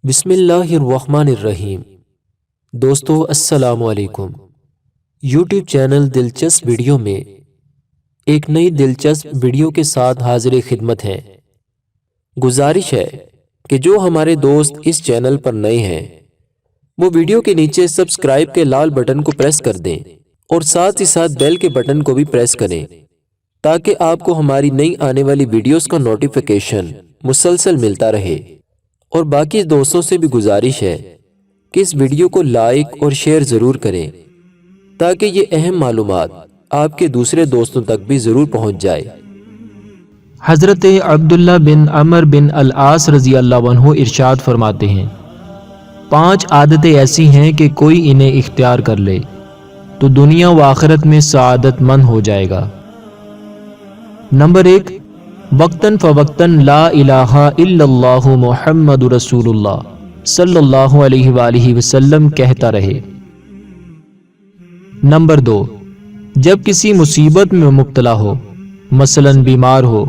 بسم اللہ الرحمن الرحیم۔ دوستو السلام علیکم۔ یوٹیوب چینل دلچسپ ویڈیو میں ایک نئی دلچسپ ویڈیو کے ساتھ حاضر خدمت ہیں۔ گزارش ہے کہ جو ہمارے دوست اس چینل پر نئے ہیں وہ ویڈیو کے نیچے سبسکرائب کے لال بٹن کو پریس کر دیں اور ساتھ ہی ساتھ بیل کے بٹن کو بھی پریس کریں تاکہ آپ کو ہماری نئی آنے والی ویڈیوز کا نوٹیفیکیشن مسلسل ملتا رہے۔ اور باقی دوستوں سے بھی گزارش ہے کہ اس ویڈیو کو لائک اور شیئر ضرور کریں تاکہ یہ اہم معلومات آپ کے دوسرے دوستوں تک بھی ضرور پہنچ جائے۔ حضرت عبداللہ بن عمر بن العاص رضی اللہ عنہ ارشاد فرماتے ہیں، 5 عادتیں ایسی ہیں کہ کوئی انہیں اختیار کر لے تو دنیا و آخرت میں سعادت مند ہو جائے گا۔ نمبر 1، وقتاً فوقتاً لا الہ الا اللہ محمد رسول اللہ صلی اللہ علیہ وآلہ وسلم کہتا رہے۔ نمبر 2، جب کسی مصیبت میں مبتلا ہو، مثلاً بیمار ہو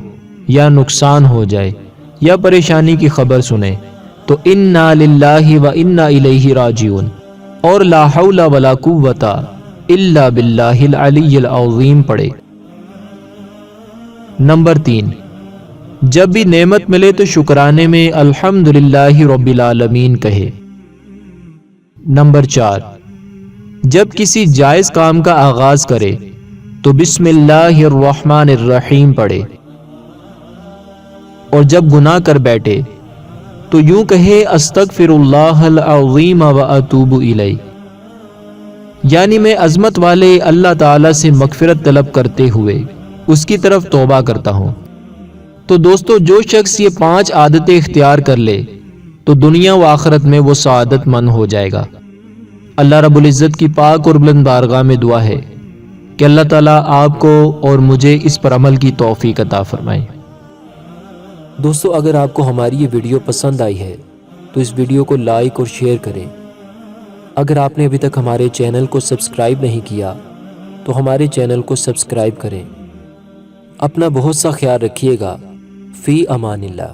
یا نقصان ہو جائے یا پریشانی کی خبر سنے تو انا للہ و انا الیہ راجعون اور لا حول ولا قوۃ الا باللہ العلی العظیم پڑھے۔ نمبر 3، جب بھی نعمت ملے تو شکرانے میں الحمدللہ رب العالمین کہے۔ نمبر 4، جب کسی جائز کام کا آغاز کرے تو بسم اللہ الرحمن الرحیم پڑھے، اور جب گناہ کر بیٹھے تو یوں کہے استغفر اللہ العظیم و اتوب الیہ، یعنی میں عظمت والے اللہ تعالی سے مغفرت طلب کرتے ہوئے اس کی طرف توبہ کرتا ہوں۔ تو دوستو، جو شخص یہ 5 عادتیں اختیار کر لے تو دنیا و آخرت میں وہ سعادت مند ہو جائے گا۔ اللہ رب العزت کی پاک اور بلند بارگاہ میں دعا ہے کہ اللہ تعالیٰ آپ کو اور مجھے اس پر عمل کی توفیق عطا فرمائے۔ دوستو، اگر آپ کو ہماری یہ ویڈیو پسند آئی ہے تو اس ویڈیو کو لائک اور شیئر کریں۔ اگر آپ نے ابھی تک ہمارے چینل کو سبسکرائب نہیں کیا تو ہمارے چینل کو سبسکرائب کریں۔ اپنا بہت سا خیال رکھیے گا۔ فی امان اللہ۔